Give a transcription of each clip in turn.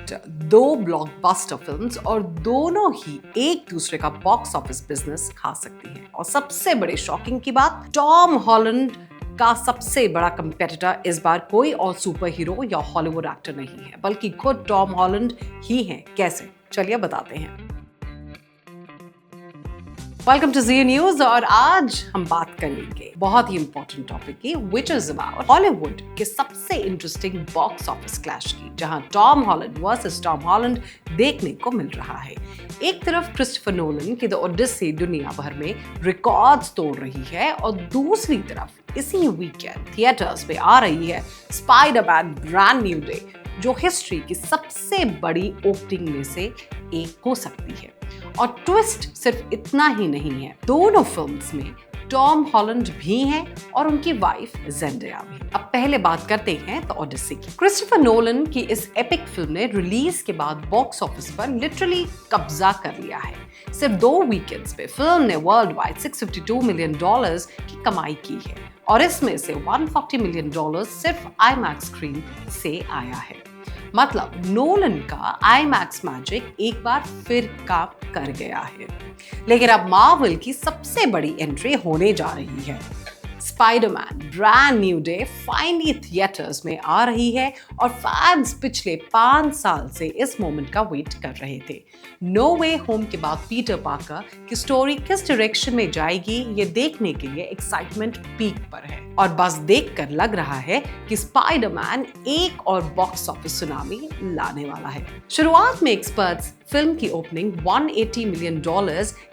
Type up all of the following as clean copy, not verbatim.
Actor, दो blockbuster films और दोनों ही एक दूसरे का बॉक्स ऑफिस बिजनेस खा सकती हैं। और सबसे बड़े शॉकिंग की बात, टॉम हॉलैंड का सबसे बड़ा कंपेटिटर इस बार कोई और सुपर हीरो या हॉलीवुड एक्टर नहीं है, बल्कि खुद टॉम हॉलैंड ही हैं। कैसे? चलिए बताते हैं। वेलकम टू जी न्यूज और आज हम बात करेंगे बहुत ही इंपॉर्टेंट टॉपिक की, विच इज अबाउट हॉलीवुड के सबसे इंटरेस्टिंग बॉक्स ऑफिस क्लैश की, जहां Tom Holland versus Tom Holland देखने को मिल रहा है। एक तरफ क्रिस्टोफर नोलन की द ओडिसी दुनिया भर में रिकॉर्ड्स तोड़ रही है और दूसरी तरफ इसी वीकेंड थिएटर्स में आ रही है स्पाइडरमैन ब्रांड न्यू डे, जो हिस्ट्री की सबसे बड़ी ओपनिंग में से एक हो सकती है। और ट्विस्ट सिर्फ इतना ही नहीं है, दोनों फिल्म्स में टॉम हॉलैंड भी हैं और उनकी वाइफ ज़ेंडेया भी। अब पहले बात करते हैं द ओडिसी की। क्रिस्टोफर नोलन की इस एपिक फिल्म ने रिलीज के बाद बॉक्स ऑफिस पर लिटरली कब्जा कर लिया है। सिर्फ 2 वीकेंड्स पे फिल्म ने वर्ल्ड वाइड $652 मिलियन की कमाई की है और इसमें से $140 मिलियन सिर्फ आईमैक्स स्क्रीन से आया है। मतलब नोलन का आईमैक्स मैजिक एक बार फिर काम कर गया है। लेकिन अब मार्वल की सबसे बड़ी एंट्री होने जा रही है। Spiderman brand new day finally theatres में आ रही है और फैंस पिछले 5 साल से इस मोमेंट का वेट कर रहे थे। नो वे होम के बाद पीटर पार्कर की स्टोरी किस डायरेक्शन में जाएगी, ये देखने के लिए एक्साइटमेंट पीक पर है और बस देखकर लग रहा है कि स्पाइडरमैन एक और बॉक्स ऑफिस सुनामी लाने वाला है। शुरुआत में एक्सपर्ट्स फिल्म की ओपनिंग $180 मिलियन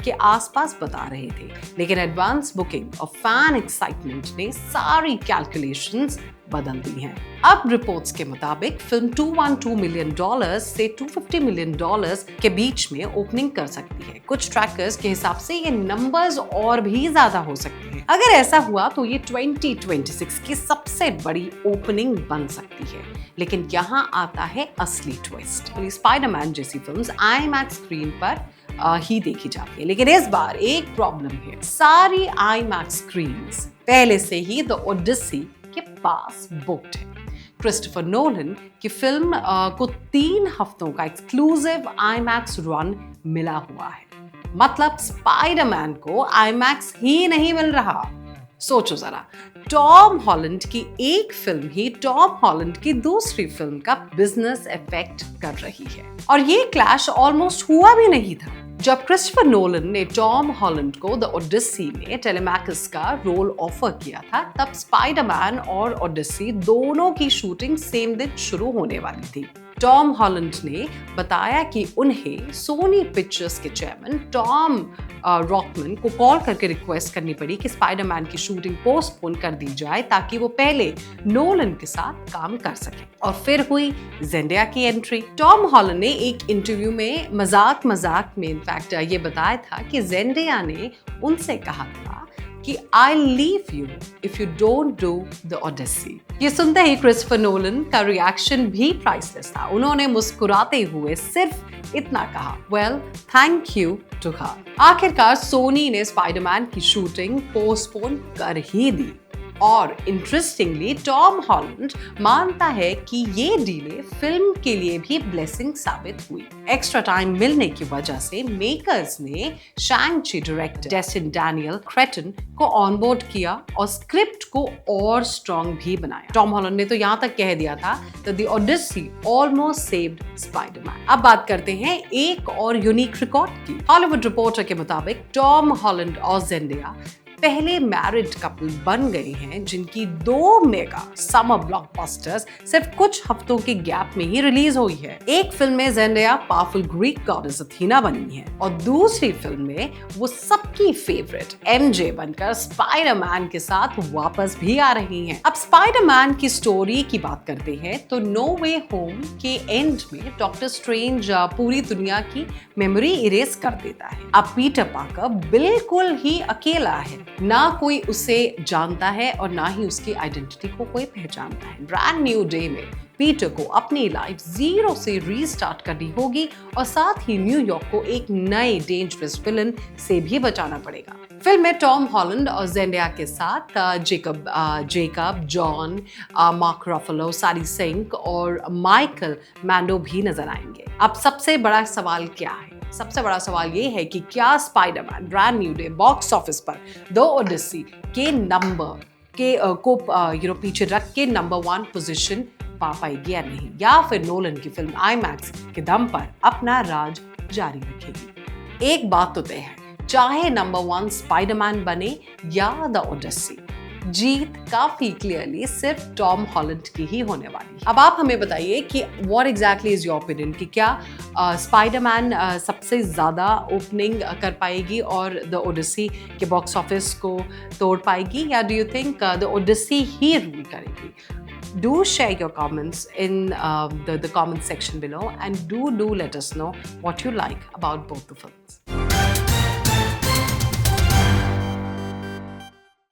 के आसपास बता रहे थे, लेकिन एडवांस बुकिंग और फैन एक्साइटमेंट ने सारी कैलकुलेशंस बदल दी हैं। अब रिपोर्ट्स के मुताबिक फिल्म $212 मिलियन से $250 मिलियन के बीच में ओपनिंग कर सकती है। कुछ ट्रैकर्स के हिसाब से ये नंबर्स और भी ज्यादा हो सकते हैं। अगर ऐसा हुआ तो ये 2026 की सबसे बड़ी ओपनिंग बन सकती है। लेकिन यहाँ आता है असली ट्विस्ट। स्पाइडरमैन जैसी फिल्म्स आईमैक्स स्क्रीन पर ही देखी जाती है, लेकिन इस बार एक प्रॉब्लम है। सारी आईमैक्स स्क्रीन्स पहले से ही द ओडिसी के पास बुक्ड है। क्रिस्टोफर नोलन की फिल्म को 3 हफ्तों का एक्सक्लूसिव आईमैक्स रन मिला हुआ है। मतलब स्पाइडरमैन को आईमैक्स ही नहीं मिल रहा। सोचो जरा, टॉम हॉलैंड की एक फिल्म ही टॉम हॉलैंड की दूसरी फिल्म का बिजनेस इफेक्ट कर रही है और ये क्लैश ऑलमोस्ट हुआ भी नहीं था। जब क्रिस्टोफर नोलन ने टॉम हॉलैंड को द ओडिसी में टेलेमैकस का रोल ऑफर किया था, तब स्पाइडरमैन और ओडिसी दोनों की शूटिंग सेम दिन शुरू होने वाली थी। टॉम हॉलैंड ने बताया कि उन्हें सोनी पिक्चर्स के चेयरमैन टॉम रॉकमैन को कॉल करके रिक्वेस्ट करनी पड़ी कि स्पाइडरमैन की शूटिंग पोस्टपोन कर दी जाए ताकि वो पहले नोलन के साथ काम कर सके। और फिर हुई ज़ेंडेया की एंट्री। टॉम हॉलैंड ने एक इंटरव्यू में मजाक में इनफैक्ट ये बताया था कि ज़ेंडेया ने उनसे कहा था कि I'll leave you if you don't do the Odyssey। ये सुनते ही क्रिस्टोफर नोलन का रिएक्शन भी प्राइसलेस था। उन्होंने मुस्कुराते हुए सिर्फ इतना कहा, well, thank you to her। आखिरकार सोनी ने स्पाइडरमैन की शूटिंग पोस्टपोन कर ही दी और इंटरेस्टिंगली टॉम हॉलैंड मानता है कि ये डीले फिल्म के लिए भी ब्लेसिंग साबित हुई। एक्स्ट्रा टाइम मिलने की वजह से मेकर्स ने शैंग-ची डायरेक्टर डेस्टिन डैनियल क्रेटन को ऑनबोर्ड किया और स्क्रिप्ट को और स्ट्रॉन्ग भी बनाया। टॉम हॉलैंड ने तो यहाँ तक कह दिया था that the Odyssey almost saved Spider-Man। अब बात करते हैं एक और यूनिक रिकॉर्ड की। हॉलीवुड रिपोर्टर के मुताबिक टॉम हॉलैंड और ज़ेंडेया पहले मैरिड कपल बन गए हैं जिनकी 2 मेगा समर ब्लॉकबस्टर्स सिर्फ कुछ हफ्तों के गैप में ही रिलीज हुई है। एक फिल्म में ज़ेंडेया पावरफुल ग्रीक गॉडेस अथीना बनी है और दूसरी फिल्म में वो सबकी फेवरेट एमजे बनकर स्पाइडरमैन के साथ वापस भी आ रही हैं। अब स्पाइडरमैन की स्टोरी की बात करते हैं तो नो वे होम के एंड में डॉक्टर स्ट्रेंज पूरी दुनिया की मेमोरी इरेज कर देता है। अब पीटर पार्कर बिल्कुल ही अकेला है, ना कोई उसे जानता है और ना ही उसकी आइडेंटिटी को कोई पहचानता है। ब्रांड न्यू डे में पीटर को अपनी लाइफ जीरो से रीस्टार्ट करनी होगी और साथ ही न्यूयॉर्क को एक नए डेंजरस विलन से भी बचाना पड़ेगा। फिल्म में टॉम हॉलैंड और जेंडिया के साथ जेकब, जॉन, मार्क रफलो, सारी सिंक और माइकल मैंडो भी नजर आएंगे। अब सबसे बड़ा सवाल क्या है? सबसे बड़ा सवाल ये है कि क्या Spiderman brand new day box office पर द ओडिसी के नंबर के को पीछे रख के नंबर 1 पोजीशन पा पाएगी या नहीं, या फिर नोलन की फिल्म आईमैक्स के दम पर अपना राज जारी रखेगी। एक बात तो तय है, चाहे नंबर 1 स्पाइडरमैन बने या द ओडिसी, जीत काफी क्लियरली सिर्फ टॉम हॉलैंड की ही होने वाली है। अब आप हमें बताइए कि what exactly is your opinion कि क्या स्पाइडरमैन सबसे ज्यादा ओपनिंग कर पाएगी और द ओडिसी के बॉक्स ऑफिस को तोड़ पाएगी, या do you think the Odyssey ही रूल करेगी? Do share your comments in the comment section below, and do let us know what you like about both the films.